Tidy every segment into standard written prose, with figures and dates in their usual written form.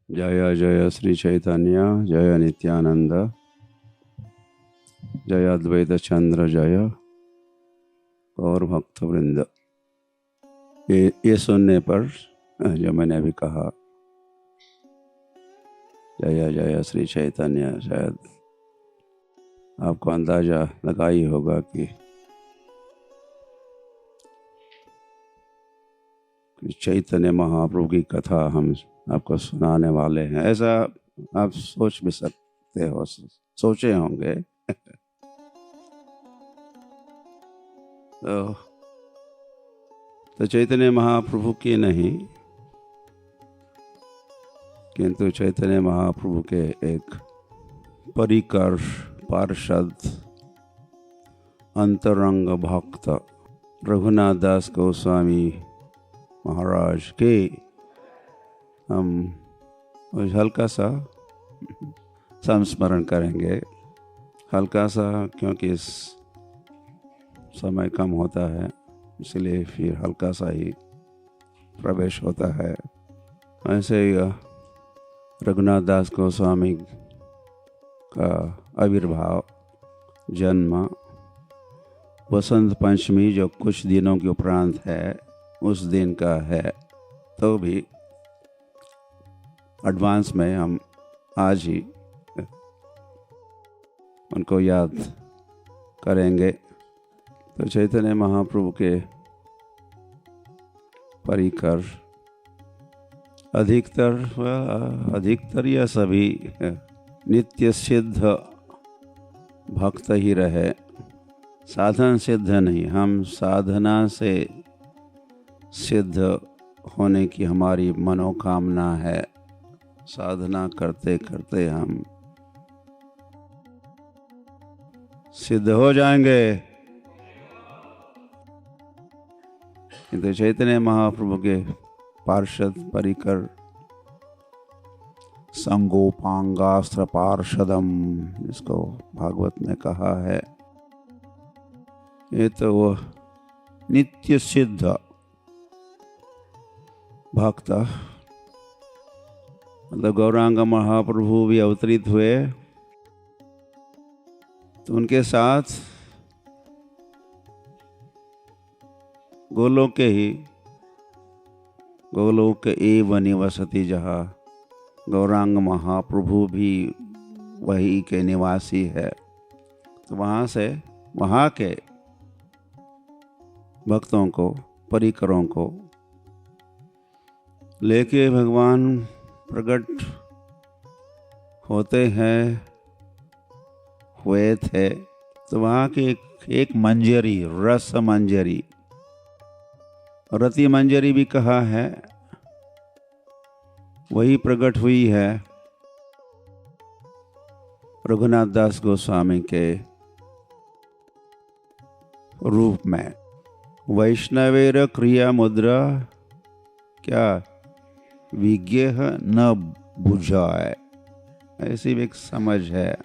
जय जय श्री चैतन्य, जय नित्यानंद, जय अद्वैत चंद्र, जय और भक्तवृंद। ये सुनने पर जो मैंने अभी कहा, जय जय श्री चैतन्य, शायद आपको अंदाजा लगा ही होगा कि चैतन्य महाप्रभु की कथा हम आपको सुनाने वाले हैं। ऐसा आप सोच भी सकते हो, सोचे होंगे। तो चैतन्य महाप्रभु की नहीं, किंतु चैतन्य महाप्रभु के एक परिकर पार्षद अंतरंग भक्त रघुनाथ दास गोस्वामी महाराज के हम हल्का सा संस्मरण करेंगे। हल्का सा क्योंकि इस समय कम होता है, इसलिए फिर हल्का सा ही प्रवेश होता है। ऐसे ही रघुनाथ दास गोस्वामी का आविर्भाव, जन्म वसंत पंचमी जो कुछ दिनों के उपरांत है, उस दिन का है। तो भी एडवांस में हम आज ही उनको याद करेंगे। तो चैतन्य महाप्रभु के परिकर अधिकतर या सभी नित्य सिद्ध भक्त ही रहे, साधन सिद्ध नहीं। हम साधना से सिद्ध होने की हमारी मनोकामना है। साधना करते करते हम सिद्ध हो जाएंगे। किंतु चैतन्य महाप्रभु के पार्षद परिकर संगोपांगास्त्र पार्षदम, जिसको भागवत में कहा है, ये तो वो नित्य सिद्ध भक्त, मतलब गौरांग महाप्रभु भी अवतरित हुए तो उनके साथ गोलोक एव निवसति, जहाँ गौरांग महाप्रभु भी वही के निवासी है। तो वहाँ से वहाँ के भक्तों को, परिकरों को लेके भगवान प्रकट होते हैं, हुए थे। तो वहाँ की एक मंजरी, रस मंजरी, रति मंजरी भी कहा है, वही प्रकट हुई है रघुनाथ दास गोस्वामी के रूप में। वैष्णवेर क्रिया मुद्रा क्या विज्ञेह न बुझाए, ऐसी भी एक समझ है।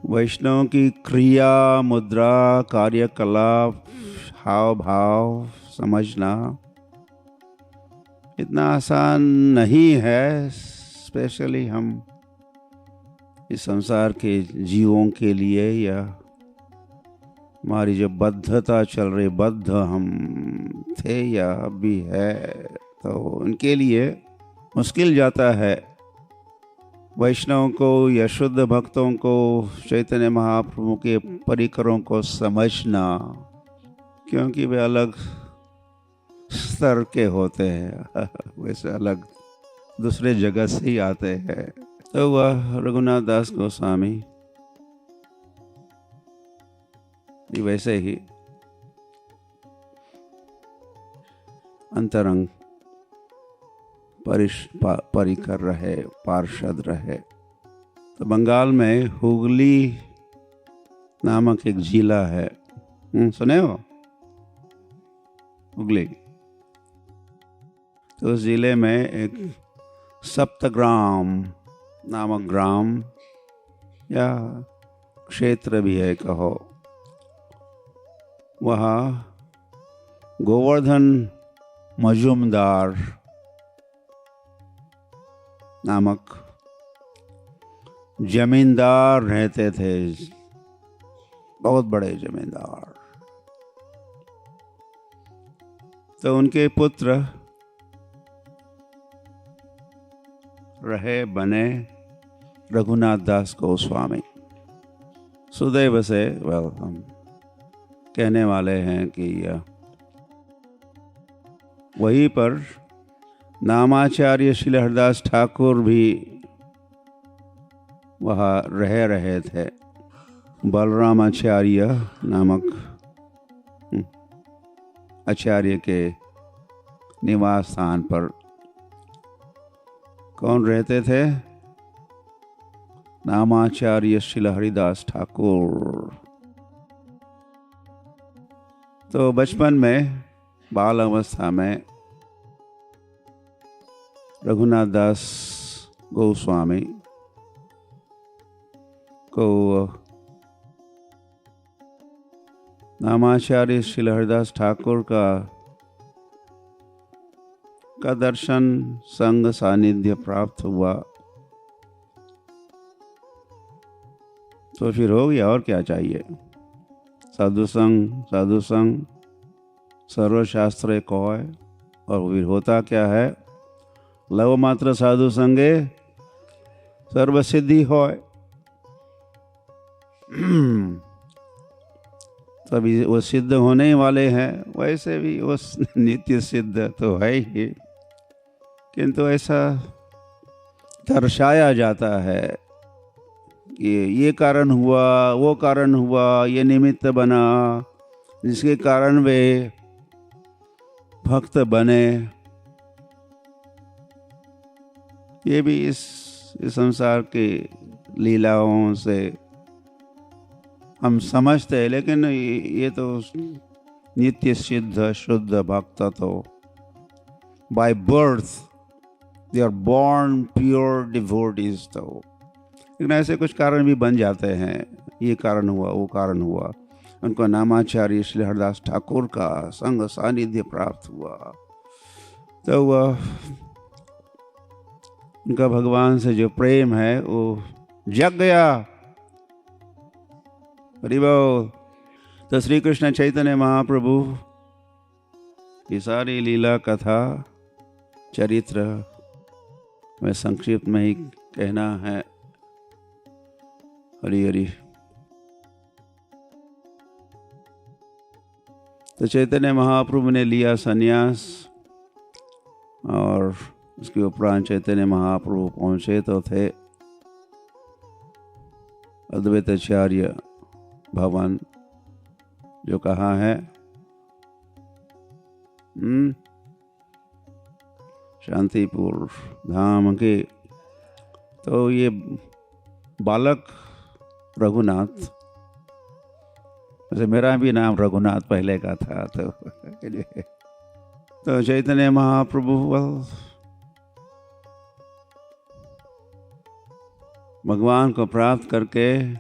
वैष्णव की क्रिया मुद्रा, कार्यकलाप, हाव भाव समझना इतना आसान नहीं है, स्पेशली हम इस संसार के जीवों के लिए, या हमारी जो बद्धता चल रही, बद्ध हम थे या अभी है, तो उनके लिए मुश्किल जाता है वैष्णव को या शुद्ध भक्तों को चैतन्य महाप्रभु के परिकरों को समझना, क्योंकि वे अलग स्तर के होते हैं, वैसे अलग दूसरे जगह से ही आते हैं। तो वह रघुनाथ दास गोस्वामी वैसे ही अंतरंग परिकर रहे, पार्षद रहे। तो बंगाल में हुगली नामक एक जिला है, सुने हो हुगली? तो उस जिले में एक सप्तग्राम नामक ग्राम या क्षेत्र भी है कहो, वहाँ गोवर्धन मजुमदार नामक जमींदार रहते थे, बहुत बड़े जमींदार। तो उनके पुत्र रहे बने रघुनाथ दास गोस्वामी। सुदैव से हम कहने वाले हैं कि वहीं पर नामाचार्य श्री हरिदास ठाकुर भी वहाँ रह रहे थे, बलराम आचार्य नामक आचार्य के निवास स्थान पर। कौन रहते थे? नामाचार्य श्री हरिदास ठाकुर। तो बचपन में, बाल अवस्था में रघुनाथ दास गोस्वामी को नामाचार्य श्री हरिदास ठाकुर का दर्शन, संग, सानिध्य प्राप्त हुआ। तो फिर हो गया, और क्या चाहिए। साधु संग सर्वशास्त्र कौय। और फिर होता क्या है? लव मात्र साधु संगे सर्व सिद्धि होय। तभी वो सिद्ध होने वाले हैं। वैसे भी वो नित्य सिद्ध तो है ही, किंतु ऐसा दर्शाया जाता है कि ये कारण हुआ, वो कारण हुआ, ये निमित्त बना जिसके कारण वे भक्त बने। ये भी इस संसार के लीलाओं से हम समझते हैं, लेकिन ये तो नित्य सिद्ध शुद्ध भक्त तो by birth they are born pure devotees. तो लेकिन ऐसे कुछ कारण भी बन जाते हैं, ये कारण हुआ, वो कारण हुआ। उनको नामाचार्य श्री हरिदास ठाकुर का संग सानिध्य प्राप्त हुआ, तो वह उनका भगवान से जो प्रेम है वो जग गया। हरि बोल। तो श्री कृष्ण चैतन्य महाप्रभु की सारी लीला कथा चरित्र में संक्षिप्त में ही कहना है। हरि हरि। तो चैतन्य महाप्रभु ने लिया संन्यास, और उसके उपरांत चैतन्य महाप्रभु पहुँचे तो थे अद्वैताचार्य भवन, जो कहाँ है? शांतिपुर धाम के। तो ये बालक रघुनाथ, वैसे मेरा भी नाम रघुनाथ पहले का था। तो चैतन्य महाप्रभु भगवान को प्राप्त करके,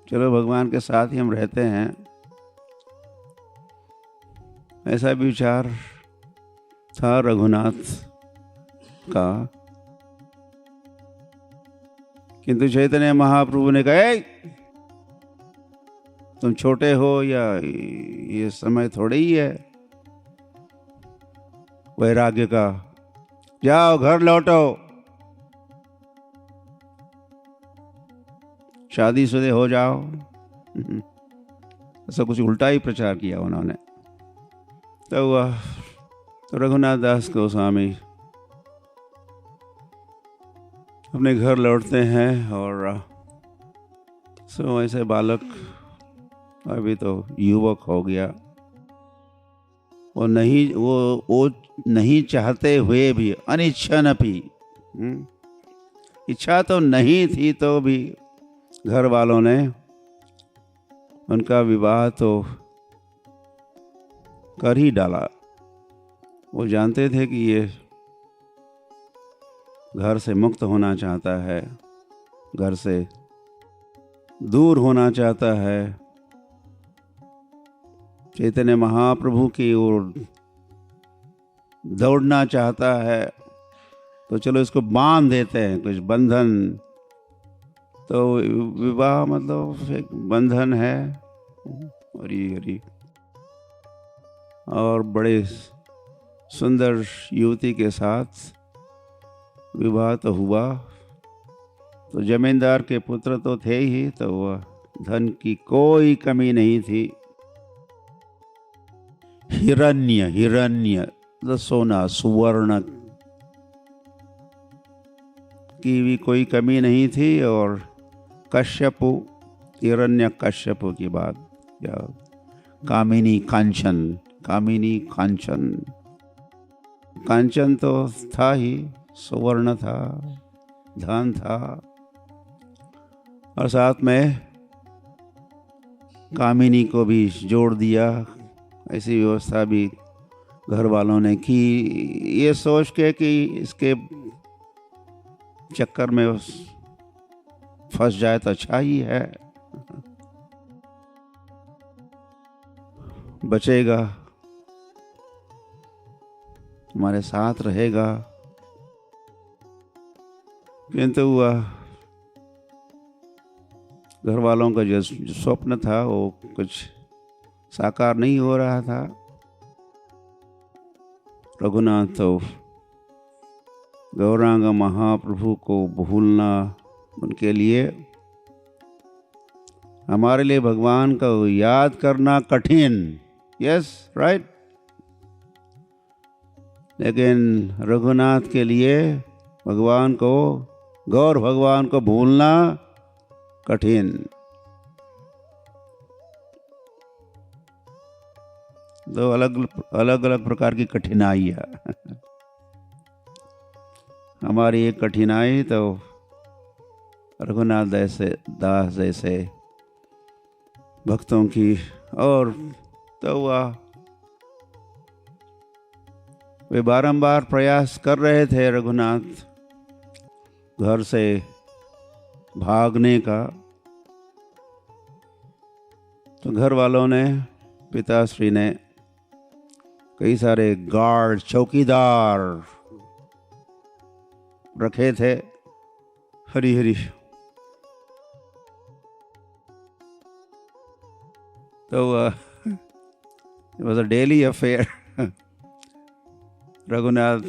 चलो भगवान के साथ ही हम रहते हैं, ऐसा भी विचार था रघुनाथ का। किंतु चैतन्य महाप्रभु ने कहा, तुम छोटे हो, या ये समय थोड़े ही है वैराग्य का, जाओ घर लौटो, शादीशुदा हो जाओ। ऐसा कुछ उल्टा ही प्रचार किया उन्होंने। तो रघुनाथ दास गोस्वामी अपने घर लौटते हैं, और सो ऐसे बालक अभी तो युवक हो गया। वो नहीं चाहते हुए भी, अनिच्छन भी, इच्छा तो नहीं थी तो भी घर वालों ने उनका विवाह तो कर ही डाला। वो जानते थे कि ये घर से मुक्त होना चाहता है, घर से दूर होना चाहता है, चैतन्य महाप्रभु की ओर दौड़ना चाहता है। तो चलो इसको बांध देते हैं, कुछ बंधन। तो विवाह मतलब एक बंधन है। हरी हरी। और बड़े सुंदर युवती के साथ विवाह तो हुआ। तो जमींदार के पुत्र तो थे ही, तो वह धन की कोई कमी नहीं थी। हिरण्य, हिरण्य मतलब सोना, सुवर्ण की भी कोई कमी नहीं थी। और कश्यपु, हिरण्य कश्यपु की बात, या कामिनी कांचन, कामिनी कांचन, कांचन तो था ही, सुवर्ण था, धन था, और साथ में कामिनी को भी जोड़ दिया। ऐसी व्यवस्था भी घर वालों ने की, ये सोच के कि इसके चक्कर में फंस जाए तो अच्छा ही है, बचेगा, हमारे साथ रहेगा। किंतु वह घर वालों का जो स्वप्न था वो कुछ साकार नहीं हो रहा था। रघुनाथ तो गौरांग महाप्रभु को भूलना उनके लिए, हमारे लिए भगवान को याद करना कठिन। Yes, right. लेकिन रघुनाथ के लिए भगवान को, गौर भगवान को भूलना कठिन। दो अलग अलग प्रकार की कठिनाइयाँ। हमारी एक कठिनाई तो रघुनाथ दास जैसे भक्तों की, और तो वे बारंबार प्रयास कर रहे थे रघुनाथ घर से भागने का। तो घर वालों ने, पिताश्री ने कई सारे गार्ड, चौकीदार रखे थे। हरी हरी। तो it was a daily affair. Raghunath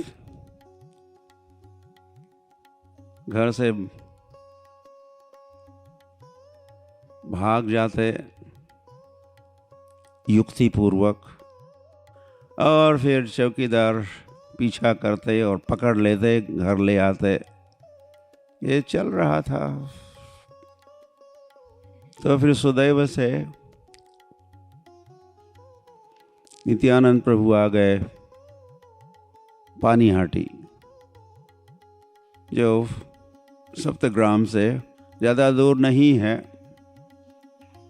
घर से भाग जाते युक्तिपूर्वक, और फिर चौकीदार पीछा करते और पकड़ लेते, घर ले आते। ये चल रहा था। तो फिर सुदैव से नित्यानंद प्रभु आ गए पानीहाटी, जो सप्तग्राम से ज़्यादा दूर नहीं है।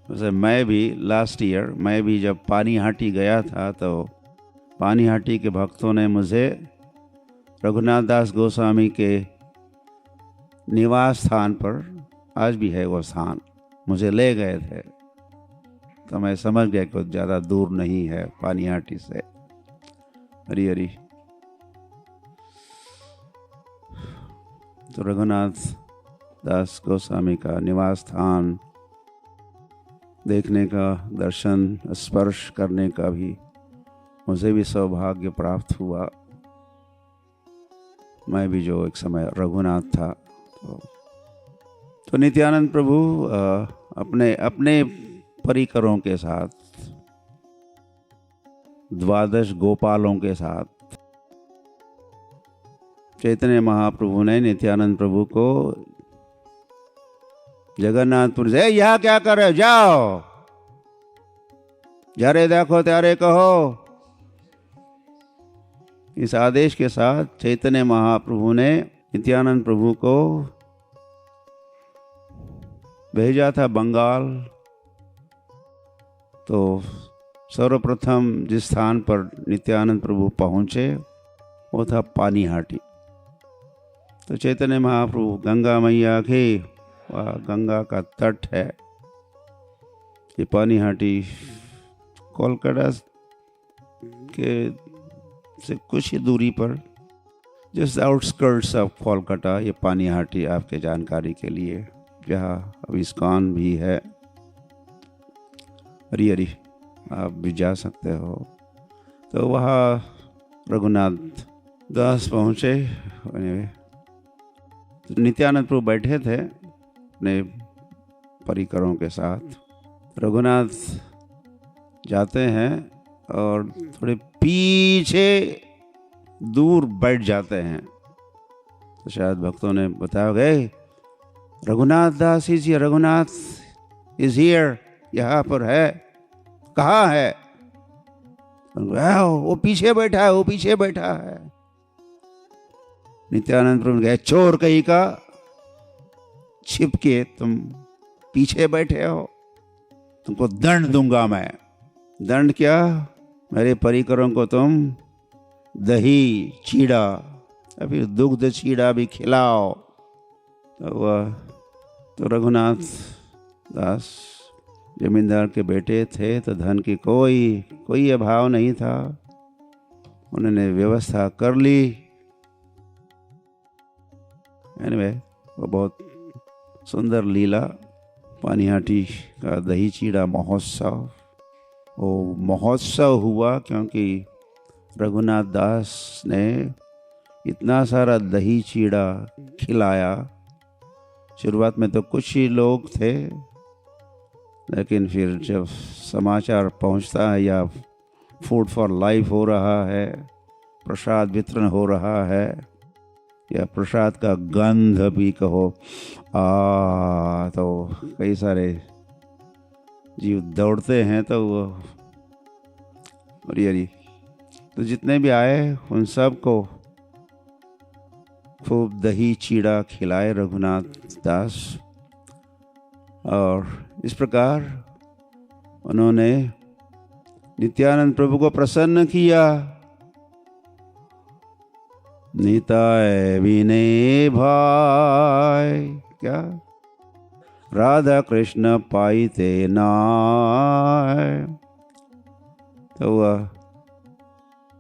वैसे मैं भी लास्ट ईयर, मैं भी जब पानीहाटी गया था, तो पानीहाटी के भक्तों ने मुझे रघुनाथ दास गोस्वामी के निवास स्थान पर, आज भी है वो स्थान, मुझे ले गए थे। तो मैं समझ गया कि ज़्यादा दूर नहीं है पानीहाटी से। हरी हरी। तो रघुनाथ दास गोस्वामी का निवास स्थान देखने का, दर्शन स्पर्श करने का भी मुझे भी सौभाग्य प्राप्त हुआ। मैं भी जो एक समय रघुनाथ था। तो नित्यानंद प्रभु अपने अपने परिकरों के साथ, 12 गोपालों के साथ, चैतन्य महाप्रभु ने नित्यानंद प्रभु को जगन्नाथपुर से, यहाँ क्या कर रहे हो, जाओ, जारे देखो त्यारे कहो, इस आदेश के साथ चैतन्य महाप्रभु ने नित्यानंद प्रभु को भेजा था बंगाल। तो सर्वप्रथम जिस स्थान पर नित्यानंद प्रभु पहुँचे वो था पानीहाटी। तो चैतन्य महाप्रभु गंगा मैया के, वह गंगा का तट है। ये पानीहाटी कोलकाता के से कुछ ही दूरी पर जस्ट आउटस्कर्ट्स ऑफ कोलकाता, ये पानीहाटी आपके जानकारी के लिए, जहाँ अब इस्कॉन भी है। हरी हरी आप भी जा सकते हो। तो वहाँ रघुनाथ दास पहुँचे। तो नित्यानंद प्रभु बैठे थे अपने परिकरों के साथ। रघुनाथ जाते हैं और थोड़े पीछे दूर बैठ जाते हैं। तो शायद भक्तों ने बताया गए Raghunath Das is here, Raghunath is here, यहाँ पर है। कहाँ है? वो पीछे बैठा है, वो पीछे बैठा है। नित्यानंद प्रभु कहे चोर कहीं का, छिप के तुम पीछे बैठे हो, तुमको दंड दूंगा मैं। दंड क्या? मेरे परिकरों को तुम दही चीड़ा या फिर दुग्ध चीड़ा भी खिलाओ। तो रघुनाथ दास जमींदार के बेटे थे, तो धन की कोई अभाव नहीं था। उन्होंने व्यवस्था कर ली। एनीवे, वो बहुत सुंदर लीला, पानीहाटी का दही चीड़ा महोत्सव। वो महोत्सव हुआ क्योंकि रघुनाथ दास ने इतना सारा दही चीड़ा खिलाया। शुरुआत में तो कुछ ही लोग थे, लेकिन फिर जब समाचार पहुंचता है या फूड फॉर लाइफ हो रहा है, प्रसाद वितरण हो रहा है, या प्रसाद का गंध भी कहो, तो कई सारे जीव दौड़ते हैं। तो वो हरी तो जितने भी आए उन सब को खूब दही चीड़ा खिलाए रघुनाथ दास। और इस प्रकार उन्होंने नित्यानंद प्रभु को प्रसन्न किया। निताय विनय भाई, क्या राधा कृष्ण पाइते नाय।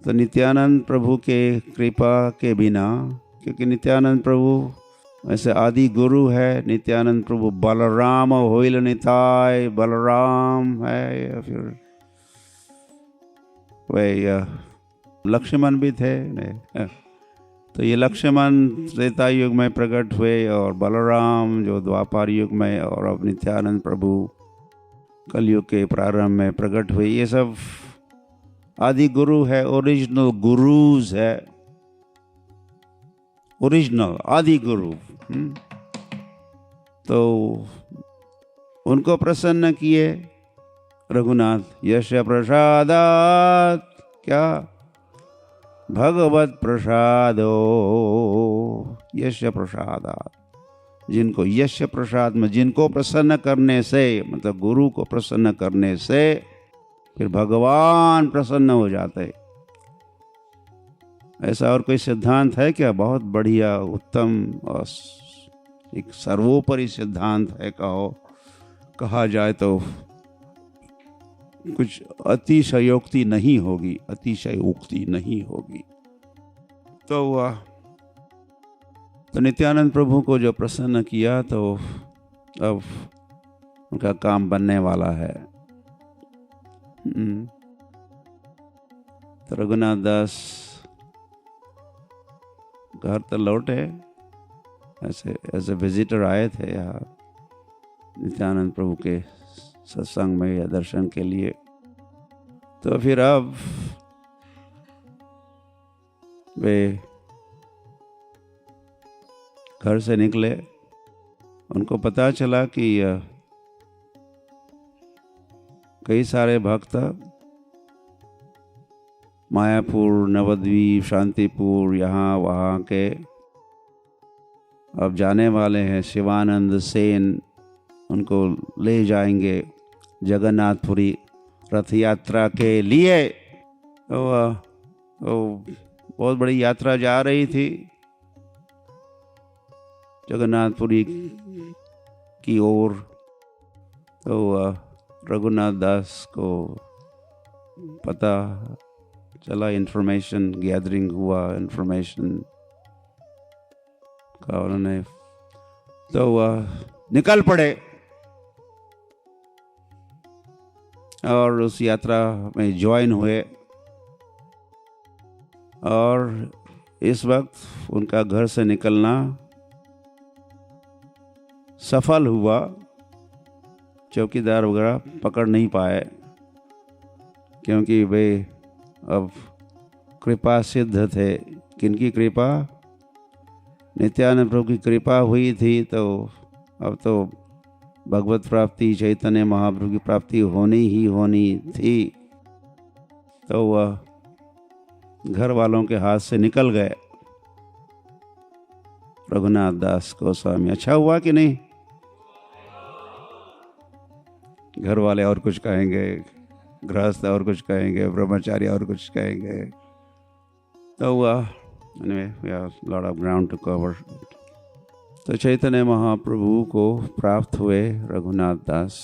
तो नित्यानंद प्रभु के कृपा के बिना, क्योंकि नित्यानंद प्रभु ऐसे आदि गुरु है। नित्यानंद प्रभु बलराम होइल निताय, बलराम है, या फिर वे लक्ष्मण भी थे। तो ये लक्ष्मण त्रेता युग में प्रकट हुए और बलराम जो द्वापर युग में, और अब नित्यानंद प्रभु कलयुग के प्रारंभ में प्रकट हुए। ये सब आदि गुरु है, ओरिजिनल गुरुज है, ओरिजिनल आदि गुरु। तो उनको प्रसन्न किए रघुनाथ। यश प्रसादात, क्या भगवत प्रसादो यश प्रसादात। जिनको यश प्रसाद में, जिनको प्रसन्न करने से, मतलब गुरु को प्रसन्न करने से फिर भगवान प्रसन्न हो जाते। ऐसा और कोई सिद्धांत है क्या? बहुत बढ़िया, उत्तम और एक सर्वोपरि सिद्धांत है। कहा जाए तो कुछ अतिशयोक्ति नहीं होगी, अतिशयोक्ति नहीं होगी। तो नित्यानंद प्रभु को जो प्रसन्न किया, तो अब उनका काम बनने वाला है। तो रघुनाथ दास घर तो लौटे, ऐसे एज ए विजिटर आए थे यहाँ नित्यानंद प्रभु के सत्संग में या दर्शन के लिए। तो फिर अब वे घर से निकले। उनको पता चला कि कई सारे भक्त मायापुर, नवद्वीप, शांतिपुर, यहाँ वहाँ के अब जाने वाले हैं। शिवानंद सेन उनको ले जाएंगे जगन्नाथपुरी रथ यात्रा के लिए। तो बहुत बड़ी यात्रा जा रही थी जगन्नाथपुरी की ओर। तो रघुनाथ दास को पता चला, इन्फॉर्मेशन गैदरिंग हुआ, इन्फॉर्मेशन का उन्होंने, तो वह निकल पड़े और उस यात्रा में ज्वाइन हुए। और इस वक्त उनका घर से निकलना सफल हुआ। चौकीदार वगैरह पकड़ नहीं पाए, क्योंकि वे अब कृपा सिद्ध थे। किनकी कृपा? नित्यानंद प्रभु की कृपा हुई थी, तो अब तो भगवत प्राप्ति, चैतन्य महाप्रभु की प्राप्ति होनी ही होनी थी। तो वह घर वालों के हाथ से निकल गए। रघुनाथ दास गोस्वामी, अच्छा हुआ कि नहीं? घर वाले और कुछ कहेंगे, गृहस्थ और कुछ कहेंगे, ब्रह्मचारी और कुछ कहेंगे। तो वह lot of ground to cover. तो चैतन्य महाप्रभु को प्राप्त हुए रघुनाथ दास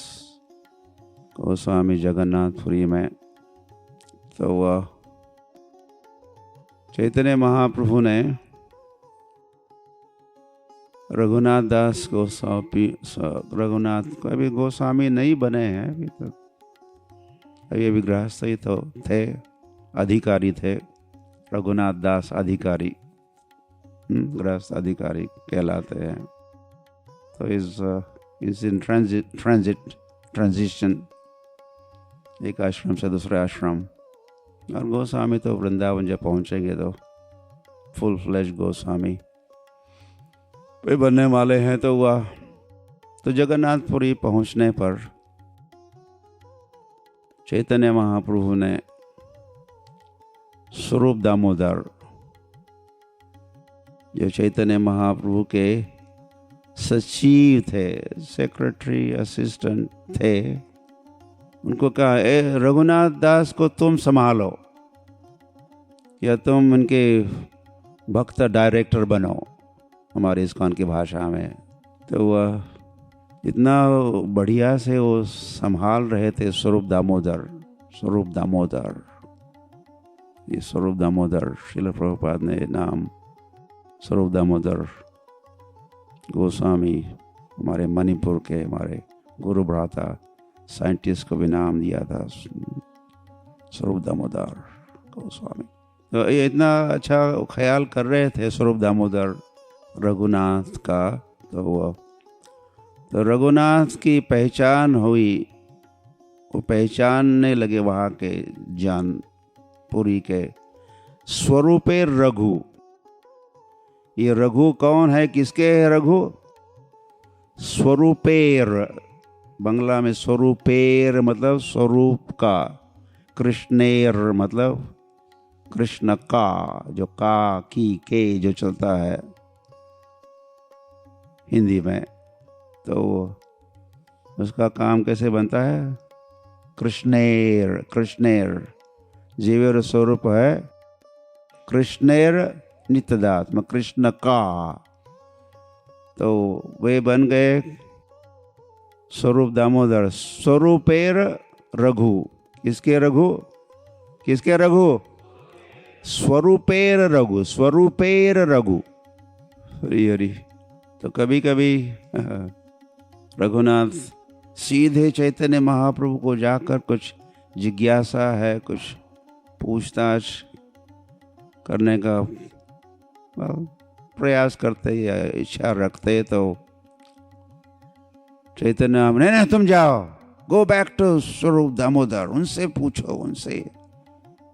गोस्वामी जगन्नाथपुरी में। तो वह चैतन्य महाप्रभु ने रघुनाथ दास गोस्वामी, रघुनाथ को अभी गोस्वामी नहीं बने हैं अभी तक, अभी गृहस्थ ही तो थे, अधिकारी थे। रघुनाथ दास अधिकारी, गृहस्थ अधिकारी कहलाते हैं। तो इज इन ट्रांजिशन, एक आश्रम से दूसरे आश्रम। और गोस्वामी तो वृंदावन जब पहुंचेंगे तो फुल फ्लैश गोस्वामी वे बनने वाले हैं। तो वह तो जगन्नाथपुरी पहुंचने पर चैतन्य महाप्रभु ने स्वरूप दामोदर, जो चैतन्य महाप्रभु के सचिव थे, सेक्रेटरी असिस्टेंट थे, उनको कहा, रघुनाथ दास को तुम संभालो या तुम उनके भक्त डायरेक्टर बनो, हमारे इस्कॉन की भाषा में। तो वह इतना बढ़िया से वो संभाल रहे थे। स्वरूप दामोदर, स्वरूप दामोदर, ये स्वरूप दामोदर, श्रील प्रभुपाद ने नाम स्वरूप दामोदर गोस्वामी, हमारे मणिपुर के हमारे गुरु भ्राता साइंटिस्ट को भी नाम दिया था, स्वरूप दामोदर गोस्वामी। तो ये इतना अच्छा ख्याल कर रहे थे स्वरूप दामोदर रघुनाथ का। तो रघुनाथ की पहचान हुई, वो पहचानने लगे वहाँ के जानपुरी के, स्वरूपे रघु। ये रघु कौन है, किसके है रघु? स्वरूपेर, बंगला में स्वरूपेर मतलब स्वरूप का, कृष्णेर मतलब कृष्ण का, जो का की के जो चलता है हिंदी में। तो उसका काम कैसे बनता है? कृष्णेर, कृष्णेर जीवेर स्वरूप है, कृष्णेर नित्यदात्म, कृष्ण का। तो वे बन गए स्वरूप दामोदर, स्वरूपेर रघु। किसके रघु? किसके रघु? स्वरूपेर रघु, स्वरूपेर रघु। हरि हरि। तो कभी कभी रघुनाथ सीधे चैतन्य महाप्रभु को जाकर कुछ जिज्ञासा है, कुछ पूछताछ करने का प्रयास करते या इच्छा रखते, तो चैतन्य, नहीं तुम जाओ, गो बैक टू स्वरूप दामोदर, उनसे पूछो, उनसे,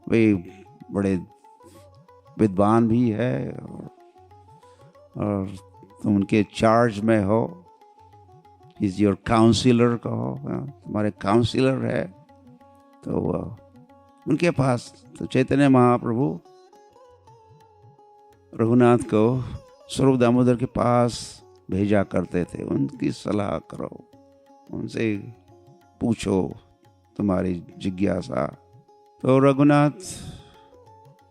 वे बड़े विद्वान भी है और तुम उनके चार्ज में हो, इज योर काउंसिलर कहो, तुम्हारे काउंसिलर है। तो उनके पास तो चैतन्य महाप्रभु रघुनाथ को स्वरूप दामोदर के पास भेजा करते थे, उनकी सलाह करो, उनसे पूछो तुम्हारी जिज्ञासा। तो रघुनाथ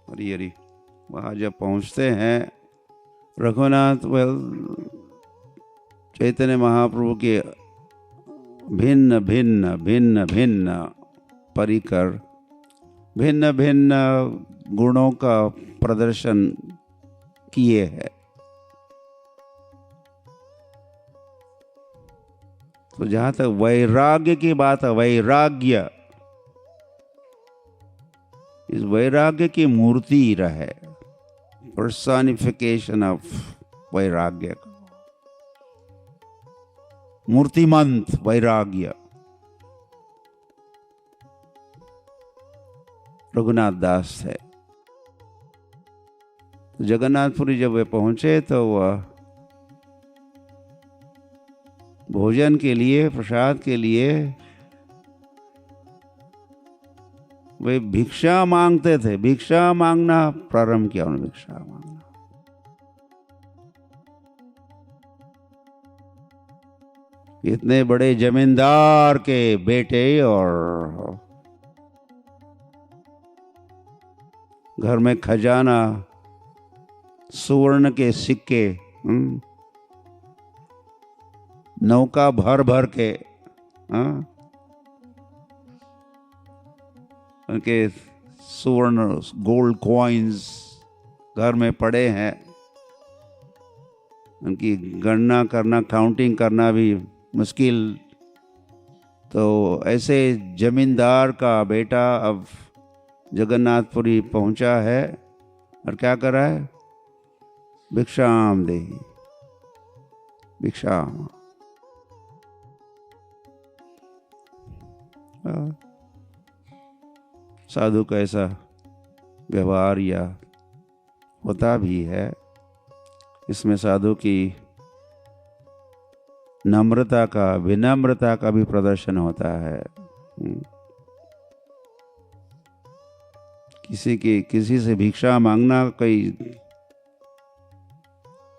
हरि वहाँ जब पहुँचते हैं, रघुनाथ चैतन्य महाप्रभु के भिन्न भिन्न भिन्न भिन्न परिकर, भिन्न भिन्न गुणों का प्रदर्शन किए हैं। तो जहां तक वैराग्य की बात है, वैराग्य, इस वैराग्य की मूर्ति रहे, पर्सनिफिकेशन ऑफ वैराग्य, मूर्तिमंत वैराग्य रघुनाथ दास थे। जगन्नाथपुरी जब वे पहुंचे तो वह भोजन के लिए, प्रसाद के लिए वे भिक्षा मांगते थे। भिक्षा मांगना प्रारंभ किया उन्होंने, भिक्षा मांगना। इतने बड़े जमींदार के बेटे और घर में खजाना, सुवर्ण के सिक्के, नौका भर भर के, उनके सुवर्ण गोल्ड कॉइन्स घर में पड़े हैं। उनकी गणना करना, काउंटिंग करना भी मुश्किल। तो ऐसे जमींदार का बेटा अब जगन्नाथपुरी पहुंचा है और क्या कर रहा है? भिक्षाम देहि, भिक्षाम। साधु का ऐसा व्यवहार या होता भी है। इसमें साधु की नम्रता का, विनम्रता का भी प्रदर्शन होता है। किसी से भिक्षा मांगना कोई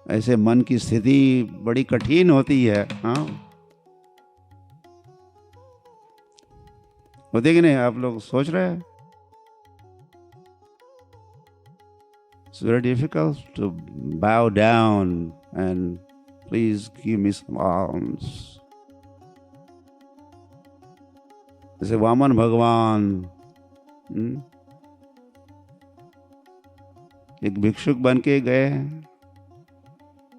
ऐसे मन की स्थिति बड़ी कठिन होती है। हाँ, होते कि नहीं? आप लोग सोच रहे हैं? It's very difficult to bow down and please give me some alms. जैसे वामन भगवान एक भिक्षुक बन के गए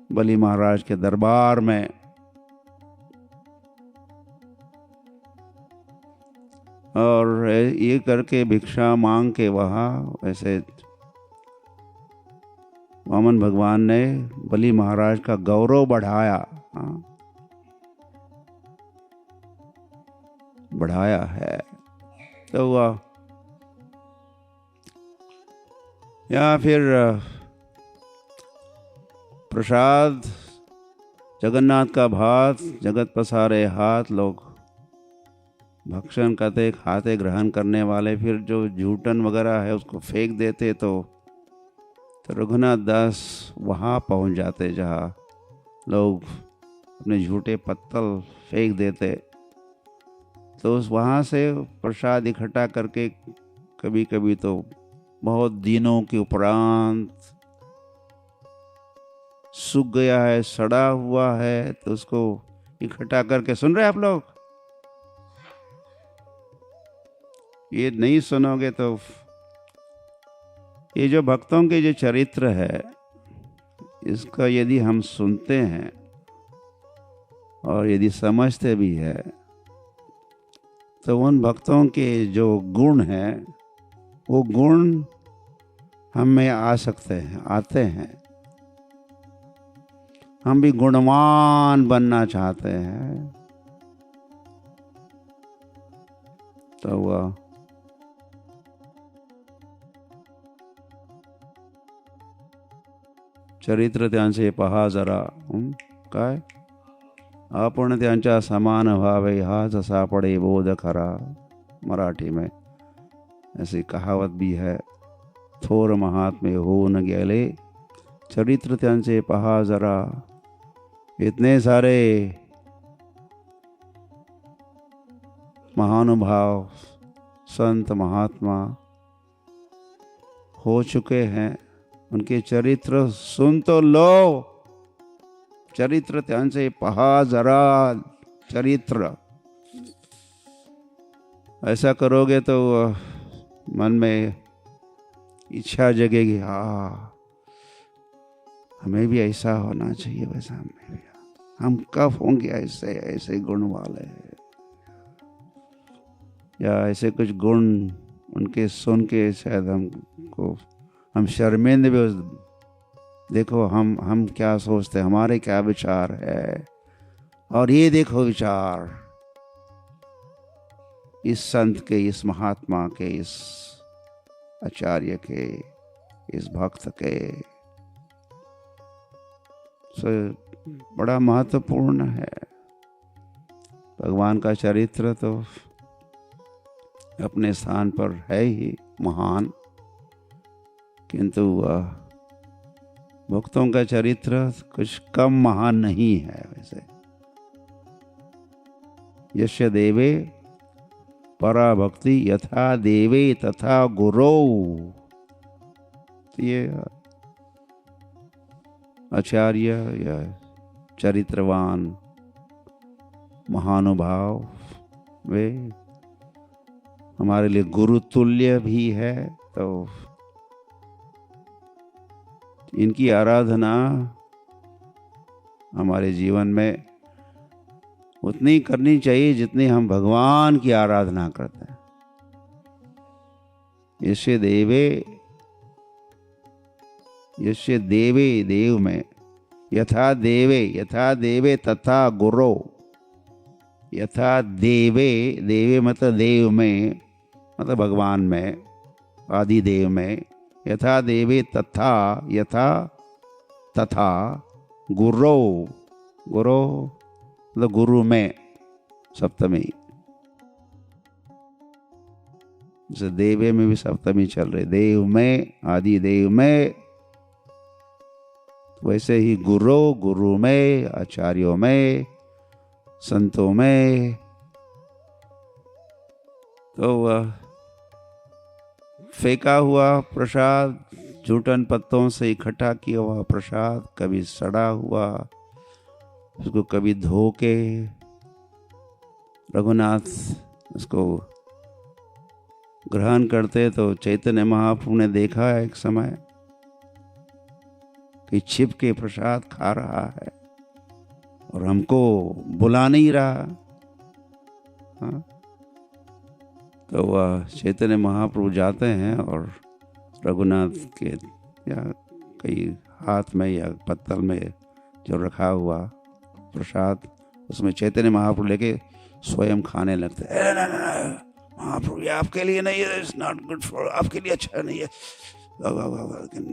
बलि महाराज के दरबार में। और ये करके भिक्षा मांग के वहाँ ऐसे वामन भगवान ने बलि महाराज का गौरव बढ़ाया। बढ़ाया है। तो वह या फिर प्रसाद, जगन्नाथ का भात, जगत पसारे हाथ, लोग भक्षण करते, खाते, ग्रहण करने वाले, फिर जो जूठन वगैरह है उसको फेंक देते। तो रघुनाथ दास वहाँ पहुँच जाते जहाँ लोग अपने झूठे पत्तल फेंक देते। तो उस वहाँ से प्रसाद इकट्ठा करके कभी कभी तो बहुत दिनों के उपरांत सूख गया है, सड़ा हुआ है, तो उसको इकट्ठा करके, सुन रहे आप लोग? ये नहीं सुनोगे तो ये जो भक्तों के जो चरित्र है, इसका यदि हम सुनते हैं और यदि समझते भी है, तो उन भक्तों के जो गुण हैं वो गुण हम में आ सकते हैं, आते हैं। हम भी गुणवान बनना चाहते हैं। तो वह चरित्र त्यांचे पहा जरा, काय आपण त्यांच्या समान व्हावे हाच सापडे बोध खरा। मराठी में ऐसी कहावत भी है। थोर महात्मे होऊन गेले, चरित्र त्यांचे पहा जरा। इतने सारे महानुभाव, संत, महात्मा हो चुके हैं, उनके चरित्र सुन तो लो। चरित्र त्यांचे पहा जरा, चरित्र। ऐसा करोगे तो मन में इच्छा जगेगी, हमें भी ऐसा होना चाहिए, वैसा हमें भी। हम कब होंगे ऐसे ऐसे गुण वाले, या ऐसे कुछ गुण उनके सुन के शायद हम शर्मिंद भी। देखो हम क्या सोचते हैं, हमारे क्या विचार है, और ये देखो विचार इस संत के, इस महात्मा के, इस आचार्य के, इस भक्त के। बड़ा महत्वपूर्ण है। भगवान का चरित्र तो अपने स्थान पर है ही महान, किंतु भक्तों का चरित्र कुछ कम महान नहीं है। वैसे यस्य देवे परा भक्ति यथा देवे तथा गुरो, ये आचार्य या चरित्रवान महानुभाव वे हमारे लिए गुरु तुल्य भी है। तो इनकी आराधना हमारे जीवन में उतनी करनी चाहिए जितनी हम भगवान की आराधना करते हैं। यस्य देवे देव में, यथा देवे तथा गुरो। यथा देवे मतलब देव में, मतलब भगवान में, आदि देव में। यथा देवे तथा गुरो मतलब गुरु में सप्तमी। जैसे देवे में भी सप्तमी चल रही, देव में, आदि देव में, वैसे ही गुरु में, आचार्यों में, संतों में। तो फेंका हुआ प्रसाद, जूठन पत्तों से इकट्ठा किया हुआ प्रसाद, कभी सड़ा हुआ, उसको कभी धो के रघुनाथ उसको ग्रहण करते। तो चैतन्य महाप्रभु ने देखा एक समय कि छिप के प्रसाद खा रहा है और हमको बुला नहीं रहा। हाँ? तो वह चैतन्य महाप्रभु जाते हैं और रघुनाथ के या कई हाथ में या पत्तल में जो रखा हुआ प्रसाद, उसमें चैतन्य महाप्रभु लेके स्वयं खाने लगते। महाप्रभु ये आपके लिए नहीं है, इट्स नॉट गुड फॉर, आपके लिए अच्छा नहीं है। लेकिन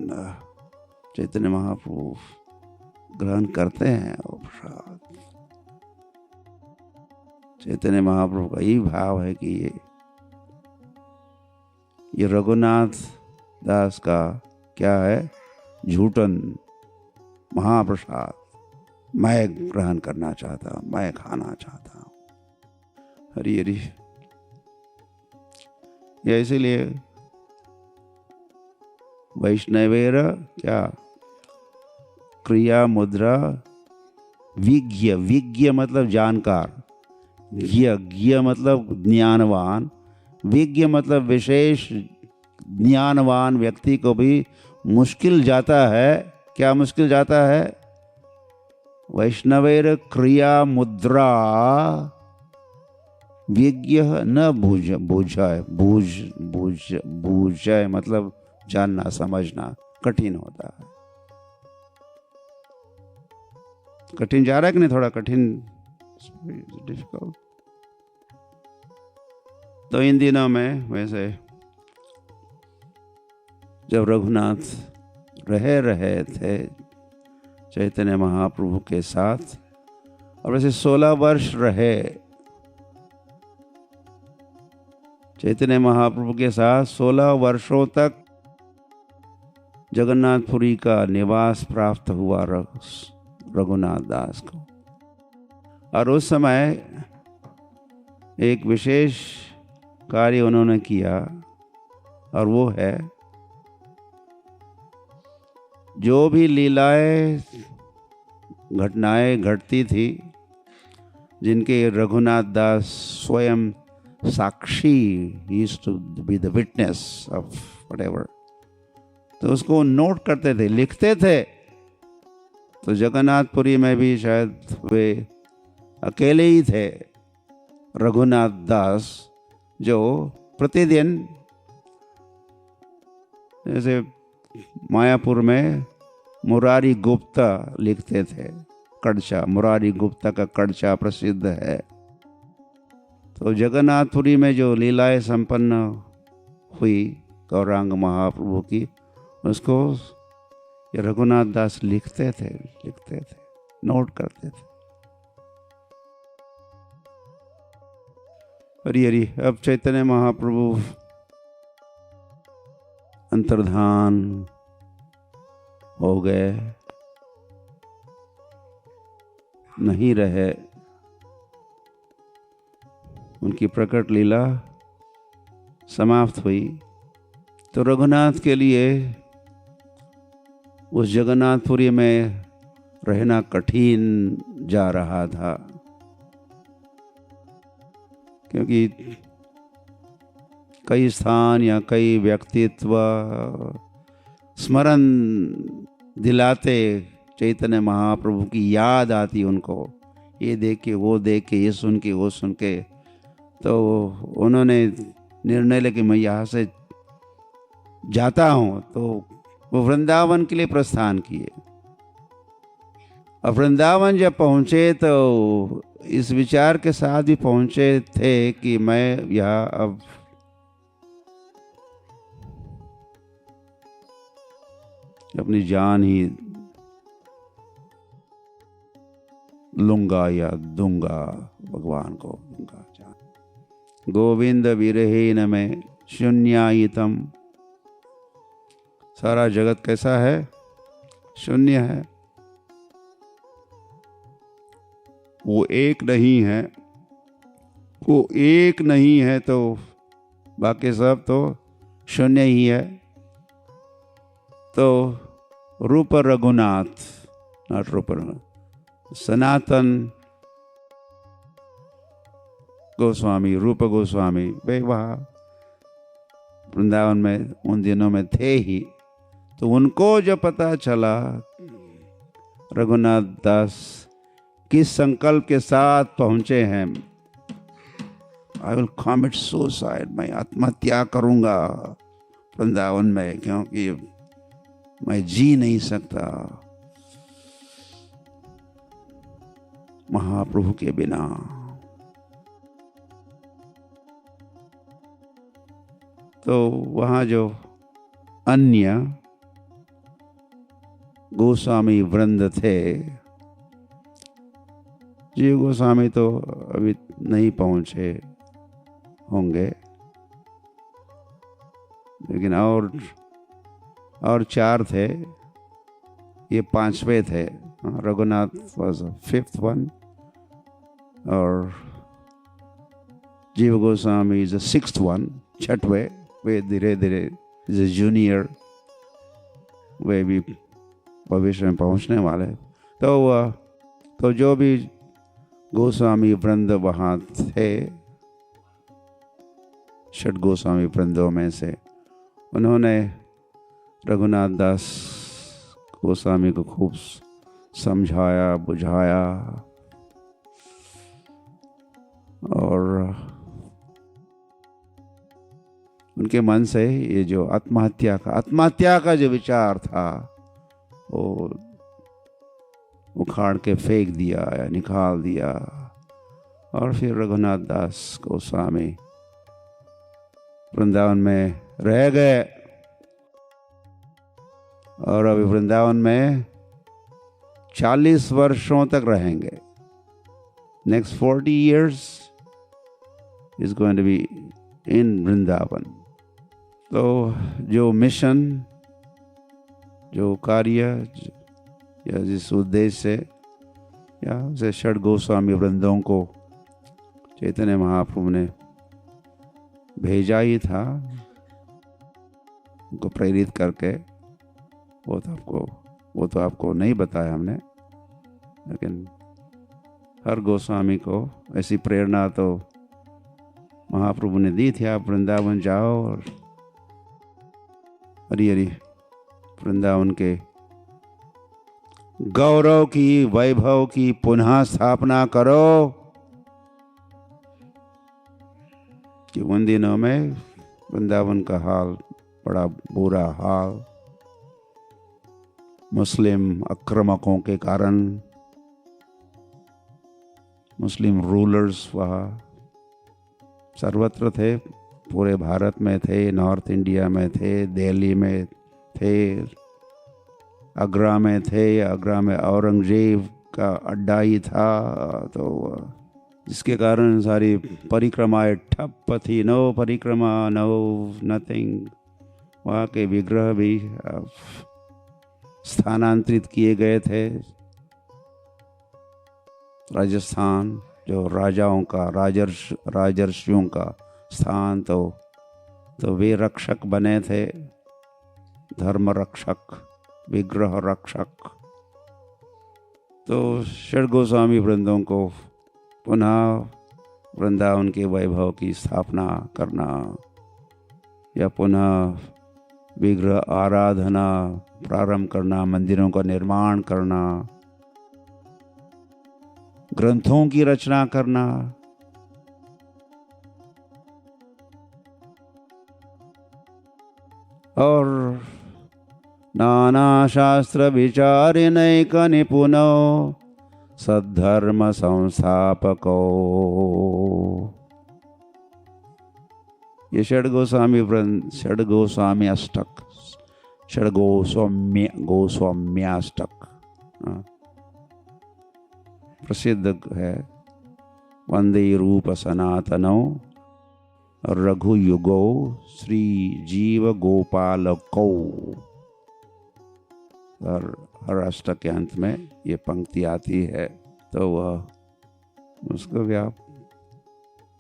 चैतन्य महाप्रभु ग्रहण करते हैं वो प्रसाद। चैतन्य महाप्रभु का यही भाव है कि ये रघुनाथ दास का क्या है, झूठन महाप्रसाद मैं ग्रहण करना चाहता हूँ, मैं खाना चाहता हूँ। हरी हरी। ये इसीलिए वैष्णवेर क्या क्रिया मुद्रा विज्ञ मतलब जानकार, ज्ञ मतलब ज्ञानवान, विज्ञ मतलब विशेष ज्ञानवान व्यक्ति को भी मुश्किल जाता है। क्या मुश्किल जाता है? वैष्णवेर क्रिया मुद्रा विज्ञ न बूझाए मतलब जानना समझना कठिन होता है। कठिन जा रहा है कि नहीं? थोड़ा कठिन, डिफिकल्ट। तो इन दिनों में वैसे जब रघुनाथ रहे थे चैतन्य महाप्रभु के साथ, और वैसे 16 वर्ष रहे चैतन्य महाप्रभु के साथ। 16 वर्षों तक जगन्नाथपुरी का निवास प्राप्त हुआ रघुनाथ दास को। और उस समय एक विशेष कार्य उन्होंने किया, और वो है जो भी लीलाएं घटनाएं घटती थी जिनके रघुनाथ दास स्वयं साक्षी, he used to be the witness of whatever, तो उसको नोट करते थे, लिखते थे। तो जगन्नाथपुरी में भी शायद वे अकेले ही थे, रघुनाथ दास, जो प्रतिदिन जैसे मायापुर में मुरारी गुप्ता लिखते थे, कड़चा, मुरारी गुप्ता का कड़चा प्रसिद्ध है। तो जगन्नाथपुरी में जो लीलाएं संपन्न हुई गौरांग महाप्रभु की, उसको ये रघुनाथ दास लिखते थे, नोट करते थे। हरि हरि। अब चैतन्य महाप्रभु अंतर्धान हो गए, नहीं रहे, उनकी प्रकट लीला समाप्त हुई। तो रघुनाथ के लिए उस जगन्नाथपुरी में रहना कठिन जा रहा था, क्योंकि कई स्थान या कई व्यक्तित्व स्मरण दिलाते, चैतन्य महाप्रभु की याद आती उनको, ये देख के वो देख के, ये सुन के वो सुन के। तो उन्होंने निर्णय लिया कि मैं यहाँ से जाता हूँ। तो वो वृंदावन के लिए प्रस्थान किए। और वृंदावन जब पहुँचे तो इस विचार के साथ भी पहुँचे थे कि मैं यहाँ अब अपनी जान ही लूंगा या दूंगा, भगवान को दूंगा जान। गोविंद विरहीन में शून्यायितम। सारा जगत कैसा है? शून्य है, वो एक नहीं है। वो एक नहीं है तो बाकी सब तो शून्य ही है। तो रूप रघुनाथ, नॉट रूप रघुनाथ, सनातन गोस्वामी, रूप गोस्वामी, वे वहाँ वृंदावन में उन दिनों में थे ही। तो उनको जब पता चला रघुनाथ दास किस संकल्प के साथ पहुँचे हैं, आई विल कमिट सुसाइड, मैं आत्महत्या करूँगा वृंदावन में, क्योंकि मैं जी नहीं सकता महाप्रभु के बिना। तो वहाँ जो अन्य गोस्वामी वृंद थे, जीव गोस्वामी तो अभी नहीं पहुँचे होंगे, लेकिन और चार थे, ये पांचवे थे। रघुनाथ वॉज फिफ्थ वन, और जीव गोस्वामी इज सिक्स्थ वन, छठवे। वे धीरे धीरे इज ए जूनियर, वे भी भविष्य में पहुंचने वाले। तो जो भी गोस्वामी वृंद वहाँ थे, षट गोस्वामी वृंदों में से, उन्होंने रघुनाथ दास गोस्वामी को खूब समझाया, बुझाया, और उनके मन से ये जो आत्महत्या का जो विचार था, वो उखाड़ के फेंक दिया या निकाल दिया। और फिर रघुनाथ दास गोस्वामी वृंदावन में रह गए, और अभी वृंदावन में 40 वर्षों तक रहेंगे। Next 40 years is going to be in Vrindavan. तो जो मिशन, जो कार्य, या जिस उद्देश्य से, या से षट गोस्वामी वृंदों को चैतन्य महाप्रभु ने भेजा ही था, उनको प्रेरित करके, वो तो आपको नहीं बताया हमने, लेकिन हर गोस्वामी को ऐसी प्रेरणा तो महाप्रभु ने दी थी, आप वृंदावन जाओ और हरि हरि वृंदावन के गौरव की, वैभव की पुनः स्थापना करो। कि उन दिनों में वृंदावन का हाल बड़ा बुरा हाल, मुस्लिम आक्रामकों के कारण, मुस्लिम रूलर्स वहाँ सर्वत्र थे, पूरे भारत में थे, नॉर्थ इंडिया में थे, दिल्ली में थे, आगरा में थे। आगरा में औरंगजेब का अड्डा ही था, तो जिसके कारण सारी परिक्रमाएं ठप्प थी। नो परिक्रमा, नो नथिंग। वहाँ के विग्रह भी स्थानांतरित किए गए थे। राजस्थान जो राजाओं का, राजर्षियों का स्थान, तो वे रक्षक बने थे, धर्म रक्षक, विग्रह रक्षक। तो षड गोस्वामी वृंदों को पुनः वृंदावन के वैभव की स्थापना करना या पुनः विग्रह आराधना प्रारंभ करना, मंदिरों का निर्माण करना, ग्रंथों की रचना करना, और नाना शास्त्र विचारिणैक निपुनो सद्धर्म संस्थापको। ये षड गोस्वामी अष्टक, षड गोस्वाम्याष्टक प्रसिद्ध है। वंदे रूप सनातनो रघुयुगो श्री जीव गोपालको। और हर अष्टक के अंत में ये पंक्ति आती है, तो वह उसको भी आप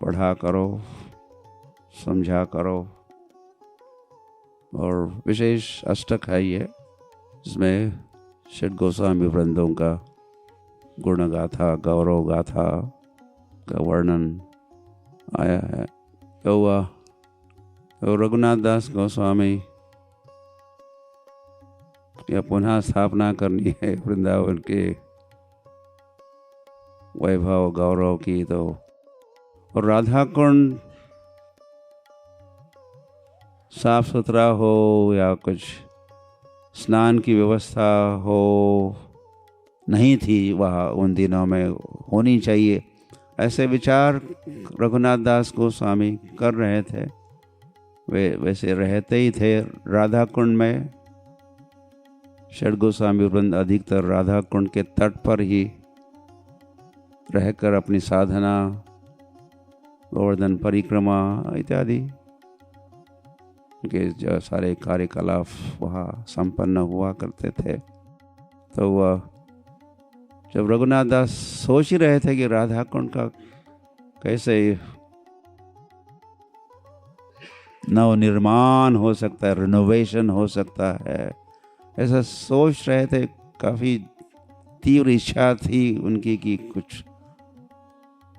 पढ़ा करो, समझा करो। और विशेष अष्टक है ये, जिसमें षड गोस्वामी वृंदों का गुण गाथा, गौरव गाथा का वर्णन आया है। तो रघुनाथ दास गोस्वामी या पुनः स्थापना करनी है वृंदावन के वैभव गौरव की, तो और राधा कुंड साफ सुथरा हो या कुछ स्नान की व्यवस्था हो, नहीं थी वहाँ उन दिनों में, होनी चाहिए, ऐसे विचार रघुनाथ दास गोस्वामी कर रहे थे। वे वैसे रहते ही थे राधा कुंड में। षड गोस्वामी वृंद अधिकतर राधा कुंड के तट पर ही रहकर अपनी साधना, गोवर्धन परिक्रमा इत्यादि के जो सारे कार्यकलाप वहाँ संपन्न हुआ करते थे। तो वह जब रघुनाथ दास सोच ही रहे थे कि राधा कुंड का कैसे नवनिर्माण हो सकता है, रिनोवेशन हो सकता है, ऐसा सोच रहे थे। काफ़ी तीव्र इच्छा थी उनकी कि कुछ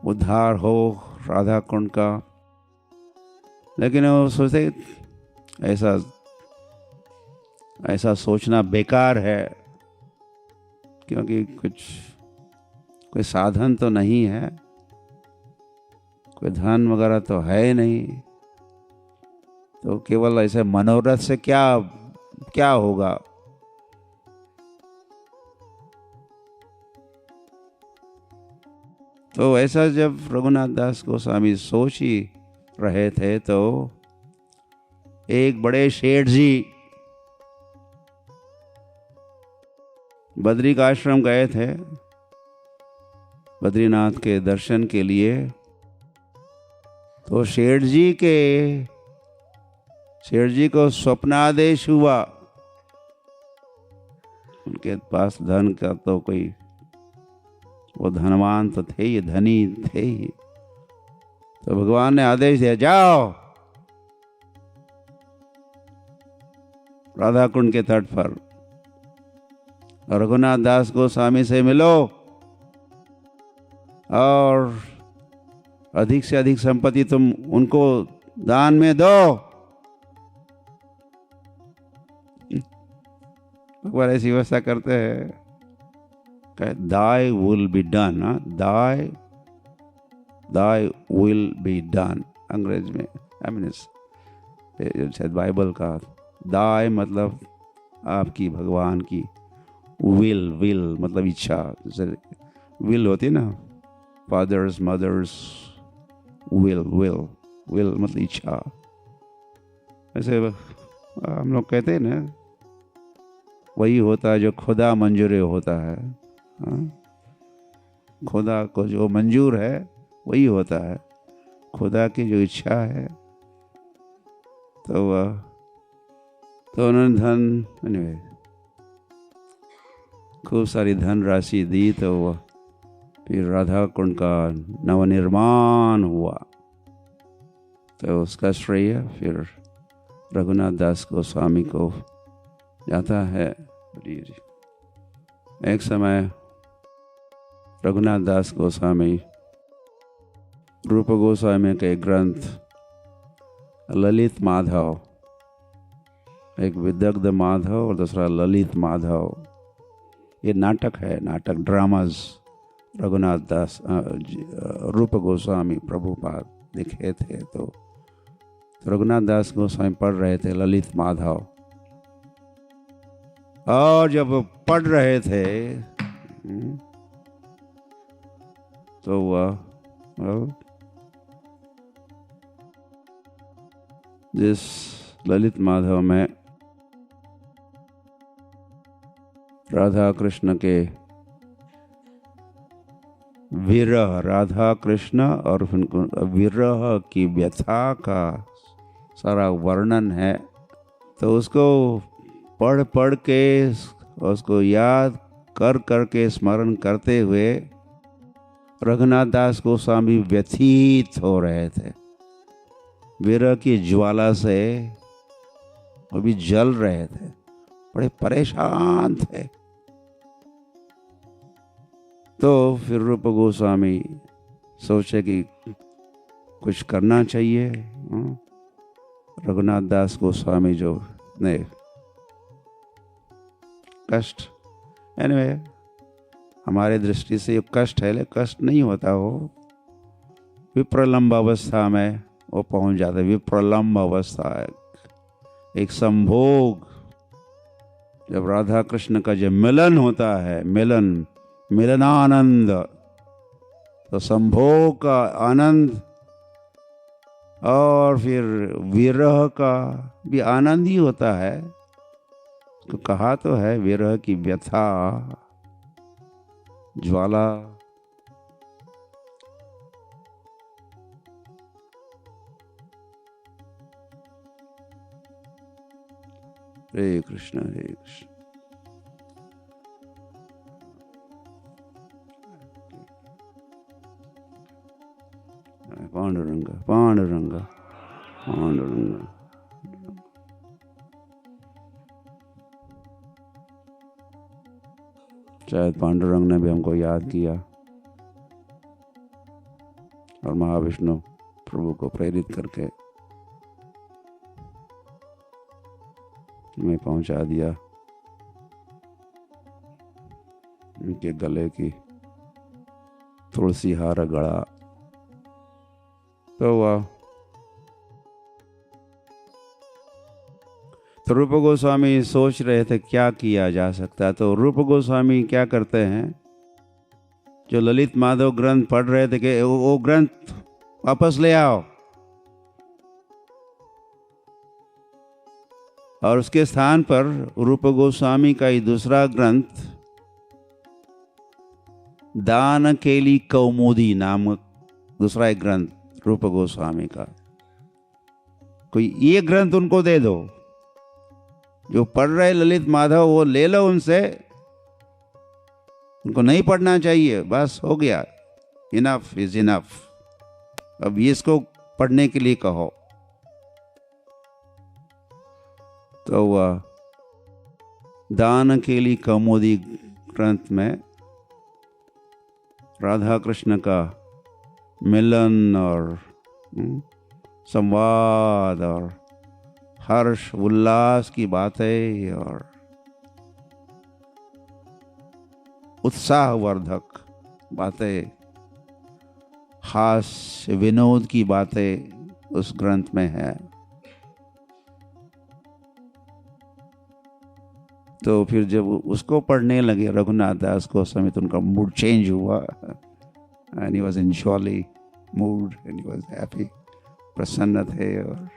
उद्धार हो राधा कुंड का। लेकिन वो सोचते ऐसा सोचना बेकार है, क्योंकि कोई साधन तो नहीं है, कोई धन वगैरह तो है नहीं, तो केवल ऐसे मनोरथ से क्या होगा। तो ऐसा जब रघुनाथ दास गोस्वामी सोच ही रहे थे, तो एक बड़े शेठ जी बद्रिक आश्रम गए थे बद्रीनाथ के दर्शन के लिए। तो शेठ जी को स्वप्नादेश हुआ। उनके पास धन का तो कोई, वो धनवान तो थे ही, धनी थे ही। तो भगवान ने आदेश दिया, जाओ राधा कुंड के तट पर रघुनाथ दास गोस्वामी से मिलो और अधिक से अधिक संपत्ति तुम उनको दान में दो। भगवान ऐसी व्यवस्था करते हैं। Thy will be done, Dai thy will be done अंग्रेज में, शायद बाइबल का दाई मतलब आपकी, भगवान की, विल विल मतलब इच्छा, जैसे विल होती है ना, fathers mothers, will will will मतलब इच्छा। ऐसे हम लोग कहते हैं ना, वही होता है जो खुदा मंजूर होता है। खुदा को जो मंजूर है वही होता है, खुदा की जो इच्छा है। तो उन्होंने धन खूब सारी धन राशि दी, तो फिर राधा कुंड का नवनिर्माण हुआ। तो उसका श्रेय फिर रघुनाथ दास गोस्वामी को जाता है। एक समय रघुनाथ दास गोस्वामी रूप गोस्वामी के ग्रंथ ललित माधव, एक विदग्ध माधव और दूसरा ललित माधव, ये नाटक है, नाटक ड्रामाज रघुनाथ दास रूप गोस्वामी प्रभुपाद लिखे थे। तो रघुनाथ दास गोस्वामी पढ़ रहे थे ललित माधव, और जब पढ़ रहे थे तो जिस ललित माधव में राधा कृष्ण के विरह, राधा कृष्ण और विरह की व्यथा का सारा वर्णन है, तो उसको पढ़ पढ़ के, उसको याद कर कर के, स्मरण करते हुए रघुनाथ दास गोस्वामी व्यथित हो रहे थे। विरह की ज्वाला से वो भी जल रहे थे, बड़े परेशान थे। तो फिर रूप गोस्वामी सोचे कि कुछ करना चाहिए। रघुनाथ दास गोस्वामी जो ने कष्ट, एनीवे हमारे दृष्टि से ये कष्ट है, लेकिन कष्ट नहीं होता, वो विप्रलंब अवस्था में वो पहुंच जाता है। विप्रलंब अवस्था है, एक संभोग, जब राधा कृष्ण का जब मिलन होता है, मिलनानंद, तो संभोग का आनंद और फिर विरह का भी आनंद ही होता है। तो कहा तो है विरह की व्यथा ज्वाला। हरे कृष्ण हरे कृष्ण। पांडुरंग पांडुरंग पांडुरंग। शायद पांडुरंग ने भी हमको याद किया और महाविष्णु प्रभु को प्रेरित करके हमें पहुंचा दिया उनके गले की तुलसी हार गड़ा। तो रूप गोस्वामी सोच रहे थे क्या किया जा सकता है। तो रूप गोस्वामी क्या करते हैं, जो ललित माधव ग्रंथ पढ़ रहे थे कि वो ग्रंथ वापस ले आओ, और उसके स्थान पर रूप गोस्वामी का ही दूसरा ग्रंथ दान केली कौमुदी नामक दूसरा एक ग्रंथ रूप गोस्वामी का, कोई ये ग्रंथ उनको दे दो, जो पढ़ रहे ललित माधव वो ले लो उनसे, उनको नहीं पढ़ना चाहिए, बस हो गया, इनफ इज इनफ, अब इसको पढ़ने के लिए कहो। तो वह दान केली कौमुदी ग्रंथ में राधा कृष्ण का मिलन और संवाद और हर्ष उल्लास की बातें और उत्साहवर्धक बातें, हास्य विनोद की बातें उस ग्रंथ में है। तो फिर जब उसको पढ़ने लगे रघुनाथ दास गोस्वामी तो उनका मूड चेंज हुआ, and he was in jolly mood and he was happy, प्रसन्न थे। और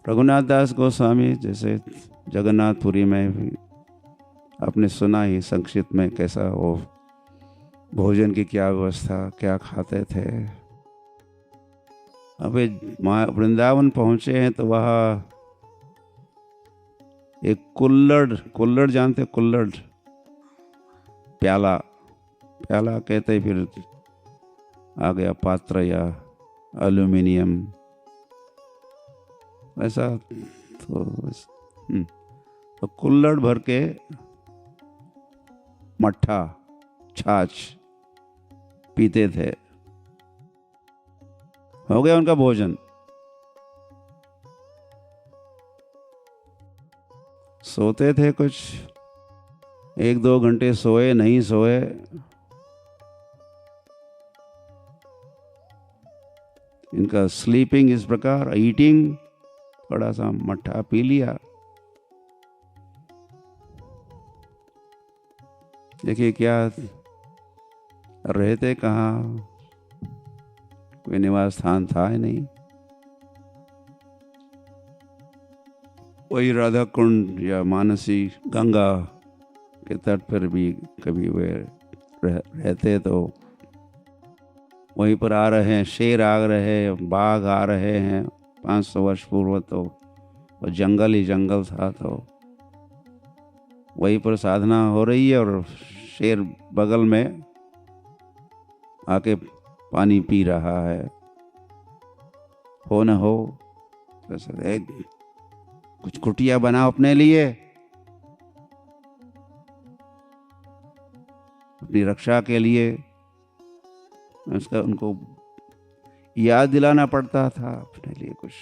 रघुनाथ दास गोस्वामी जैसे जगन्नाथपुरी में भी आपने सुना ही संक्षिप्त में कैसा वो भोजन की क्या व्यवस्था, क्या खाते थे। अभी वृंदावन पहुंचे हैं तो वहाँ एक कुल्लड़ जानते, कुल्लड़ प्याला कहते, फिर आ गया पात्र या एल्यूमिनियम ऐसा। तो कुल्लड़ भर के मट्ठा छाछ पीते थे। हो गया उनका भोजन, सोते थे कुछ 1-2 घंटे, सोए नहीं सोए। इनका स्लीपिंग इस प्रकार, ईटिंग थोड़ा सा मट्ठा पी लिया। देखिए क्या रहते कहाँ, कोई निवास स्थान था ही नहीं। वही राधा कुंड या मानसी गंगा के तट पर भी कभी वे रहते तो वहीं पर आ रहे हैं, शेर आ रहे हैं, बाघ आ रहे हैं। 500 वर्ष पूर्व तो वो जंगल ही जंगल था, तो वहीं पर साधना हो रही है और शेर बगल में आके पानी पी रहा है। हो न हो तो कुछ कुटिया बनाओ अपने लिए, अपनी रक्षा के लिए। उसका उनको याद दिलाना पड़ता था, अपने लिए कुछ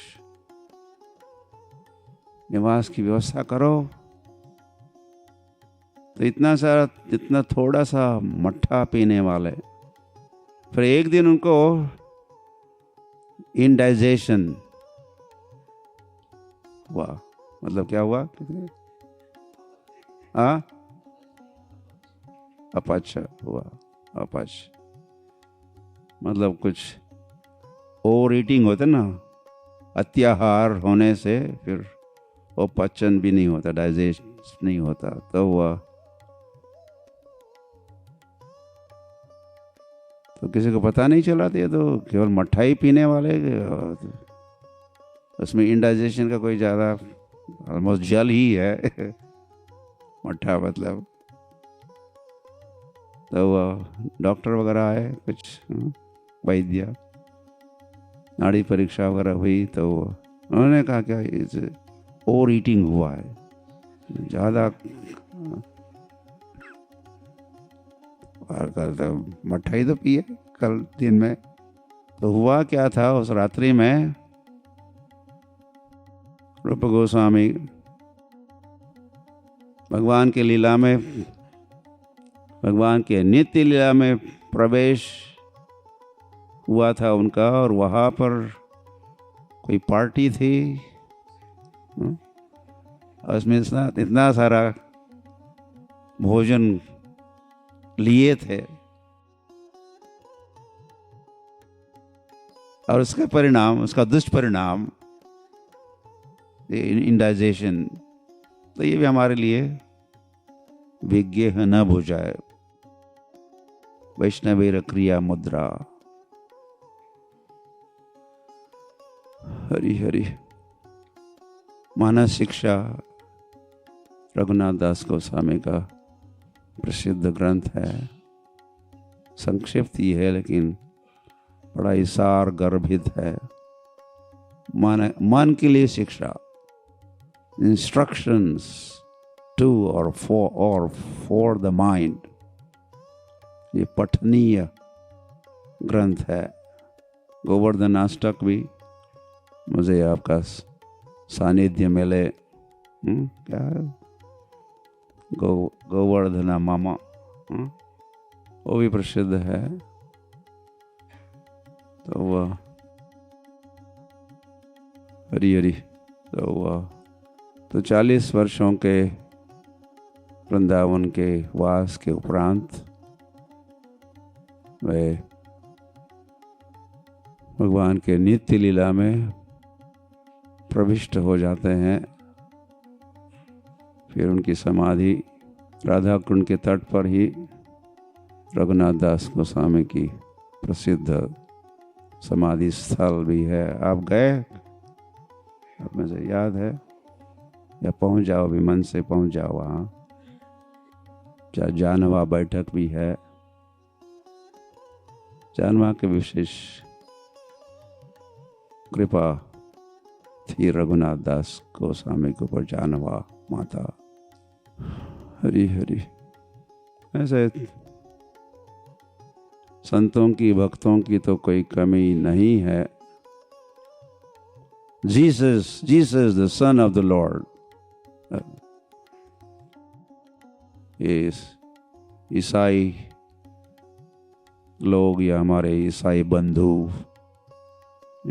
निवास की व्यवस्था करो। तो इतना थोड़ा सा मट्ठा पीने वाले, फिर एक दिन उनको इंडाइजेशन हुआ। मतलब क्या हुआ? अपच हुआ। अपच मतलब कुछ ओवर ईटिंग होता ना, अत्याहार होने से फिर वो पचन भी नहीं होता, डाइजेस्ट नहीं होता। तो हुआ तो किसी को पता नहीं चला था, तो केवल मट्ठा ही पीने वाले, उसमें इंडाइजेशन का कोई ज़्यादा, ऑलमोस्ट जल ही है मट्ठा मतलब। तो डॉक्टर वगैरह आए, कुछ वैद्य, नाड़ी परीक्षा वगैरह हुई, तो उन्होंने कहा क्या इस ओवर ईटिंग हुआ है, ज़्यादा कल तो मट्ठा ही तो पिए कल दिन में। तो हुआ क्या था उस रात्रि में, रूप गोस्वामी भगवान की लीला में, भगवान के नित्य लीला में प्रवेश हुआ था उनका, और वहाँ पर कोई पार्टी थी, उसमें इतना सारा भोजन लिए थे, और उसका परिणाम, उसका दुष्परिणाम इंडाइजेशन। तो ये भी हमारे लिए विज्ञ न भुजाए, वैष्णवेर क्रिया मुद्रा। हरि हरि। मानस शिक्षा रघुनाथ दास गोस्वामी का प्रसिद्ध ग्रंथ है। संक्षिप्त ही है लेकिन बड़ा ही सार गर्भित है। मन के लिए शिक्षा, इंस्ट्रक्शंस टू और फॉर द माइंड, ये पठनीय ग्रंथ है। गोवर्धन अष्टक भी मुझे आपका सानिध्य मिले, क्या गोवर्धना मामा, वो भी प्रसिद्ध है। तो वह हरी हरी, तो 40 वर्षों के वृंदावन के वास के उपरांत वे भगवान के नित्य लीला में प्रविष्ट हो जाते हैं। फिर उनकी समाधि राधा कुंड के तट पर ही रघुनाथ दास गोस्वामी की प्रसिद्ध समाधि स्थल भी है। आप गए? आप में से याद है? या पहुंच जाओ, अभी मन से पहुंच जाओ वहाँ। जानवा बैठक भी है। जानवा के विशेष कृपा थी रघुनाथ दास गोस्वामी के ऊपर, जानवा माता। हरी हरी। ऐसे संतों की, भक्तों की तो कोई कमी नहीं है। Jesus, Jesus the son of the Lord. ईसाई लोग या हमारे ईसाई बंधु,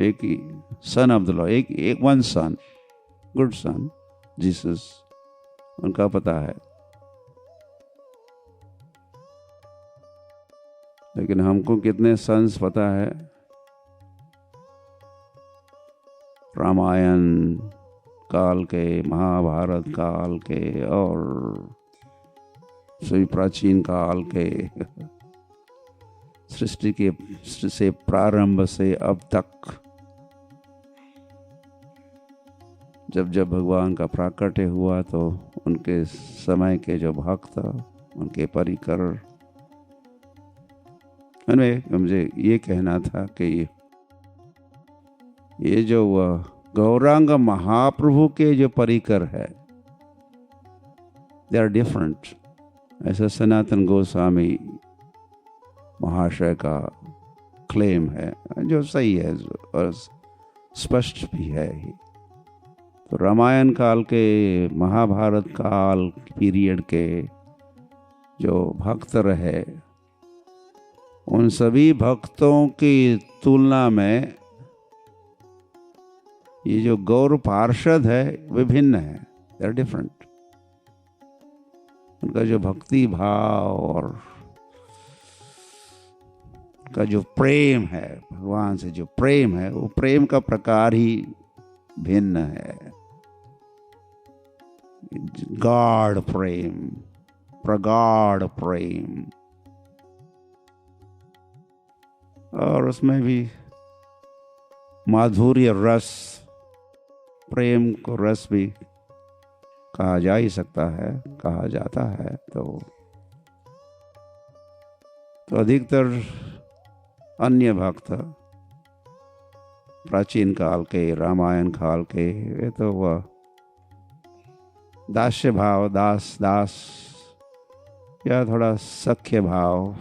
एक ही सन ऑफ द लॉर्ड, एक वन सन, गुड सन, जीसस, उनका पता है। लेकिन हमको कितने सन्स पता है? रामायण काल के, महाभारत काल के और सभी प्राचीन काल के, सृष्टि के से प्रारंभ से अब तक जब जब भगवान का प्राकट्य हुआ तो उनके समय के जो भक्त, उनके परिकर, मुझे ये कहना था कि ये जो गौरांग महाप्रभु के जो परिकर है, दे आर डिफरेंट। ऐसा सनातन गोस्वामी महाशय का क्लेम है, जो सही है और स्पष्ट भी है ही। तो रामायण काल के, महाभारत काल पीरियड के जो भक्त रहे, उन सभी भक्तों की तुलना में ये जो गौर पार्षद है विभिन्न है, दे आर डिफरेंट। उनका जो भक्ति भाव और का जो प्रेम है, भगवान से जो प्रेम है, वो प्रेम का प्रकार ही भिन्न है। गाढ़ प्रेम, प्रगाढ़ प्रेम, और उसमें भी माधुर्य रस, प्रेम को रस भी कहा जा ही सकता है, कहा जाता है। तो अधिकतर अन्य भक्त प्राचीन काल के, रामायण काल के, वे तो वह दास्य भाव, दास या थोड़ा सख्य भाव,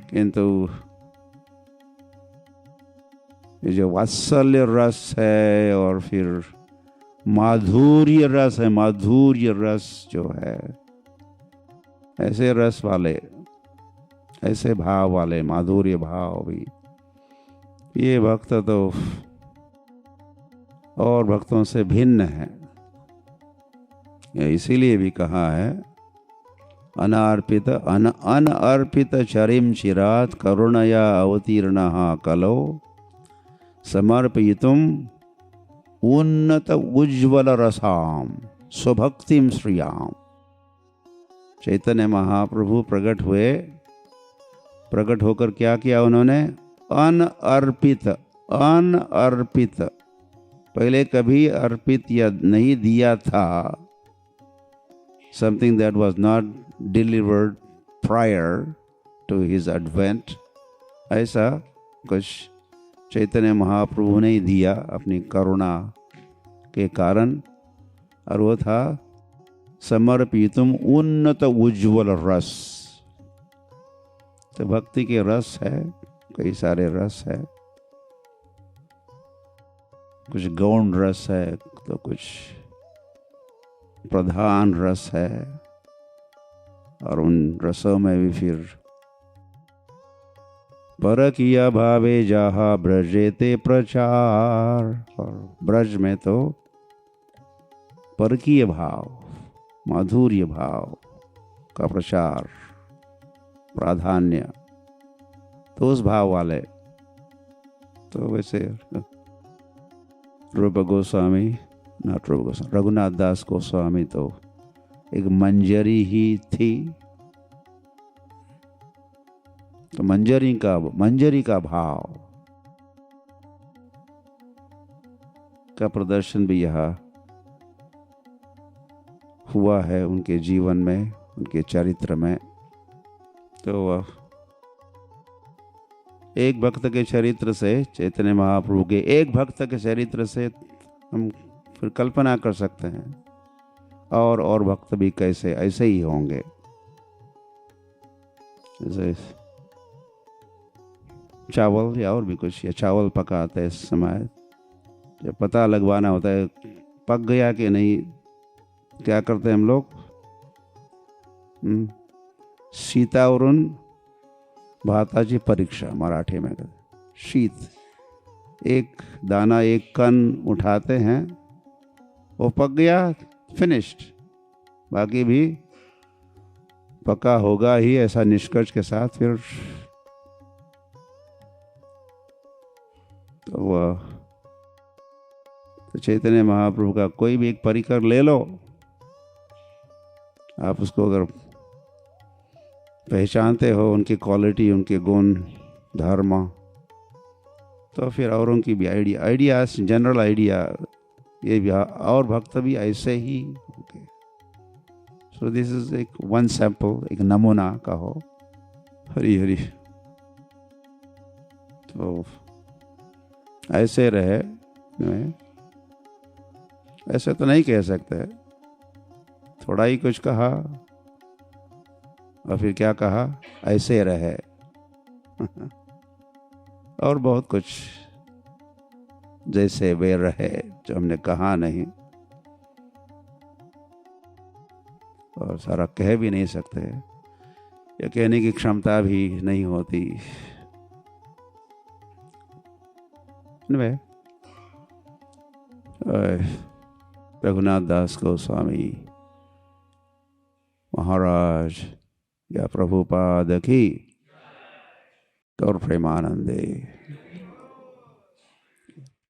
किंतु ये जो वात्सल्य रस है और फिर माधुर्य रस है, माधुर्य रस जो है, ऐसे रस वाले, ऐसे भाव वाले, माधुर्य भाव भी, ये भक्त तो और भक्तों से भिन्न है। इसीलिए भी कहा है, अनअर्पित चरिम चिरात करुणया अवतीर्णः कलो समर्पयितुम उन्नत उज्ज्वल रसाम स्वभक्तिम श्रियाम। चैतन्य महाप्रभु प्रकट हुए, प्रकट होकर क्या किया उन्होंने? अनअर्पित, अनअर्पित, पहले कभी अर्पित या नहीं दिया था, something that was not delivered prior to his advent, ऐसा कुछ चैतन्य महाप्रभु ने दिया अपनी करुणा के कारण, और वो था समर्पितुम उन्नत उज्ज्वल रस। तो भक्ति के रस है, कई सारे रस है, कुछ गौण रस है, तो कुछ प्रधान रस है, और उन रसों में भी फिर परकीय भावे जहा ब्रजेते प्रचार, और ब्रज में तो परकीय भाव, माधुर्य भाव का प्रचार, प्राधान्य, तो उस भाव वाले। तो वैसे रूप गोस्वामी, नॉट रूप गोस्वामी, रघुनाथ दास गोस्वामी तो एक मंजरी ही थी। तो मंजरी का भाव का प्रदर्शन भी यहाँ हुआ है उनके जीवन में, उनके चरित्र में। तो एक भक्त के चरित्र से, चैतन्य महाप्रभु के एक भक्त के चरित्र से हम फिर कल्पना कर सकते हैं और भक्त भी कैसे ऐसे ही होंगे। जैसे चावल या और भी कुछ, या चावल पकाते इस समय जब पता लगवाना होता है पक गया कि नहीं, क्या करते हैं हम लोग? शीतावरून भाताची परीक्षा मराठी में कहते, शीत, एक दाना एक कण उठाते हैं, वो पक गया, फिनिश्ड, बाकी भी पका होगा ही, ऐसा निष्कर्ष के साथ फिर तो चैतन्य महाप्रभु का कोई भी एक परिकर ले लो, आप उसको अगर पहचानते हो, उनकी क्वालिटी, उनके गुण, धर्म, तो फिर औरों की भी आइडियाज, जनरल आइडिया, ये भी और भक्त भी ऐसे ही होंगे। सो दिस इज एक वन सैंपल, एक नमूना का हो। हरी हरी। तो ऐसे रहे, ऐसे तो नहीं कह सकते, थोड़ा ही कुछ कहा और फिर क्या कहा, ऐसे रहे और बहुत कुछ जैसे वे रहे, जो हमने कहा नहीं और सारा कह भी नहीं सकते, या कहने की क्षमता भी नहीं होती। रघुनाथ दास गोस्वामी महाराज या प्रभुपाद की गौर प्रेमानंदे।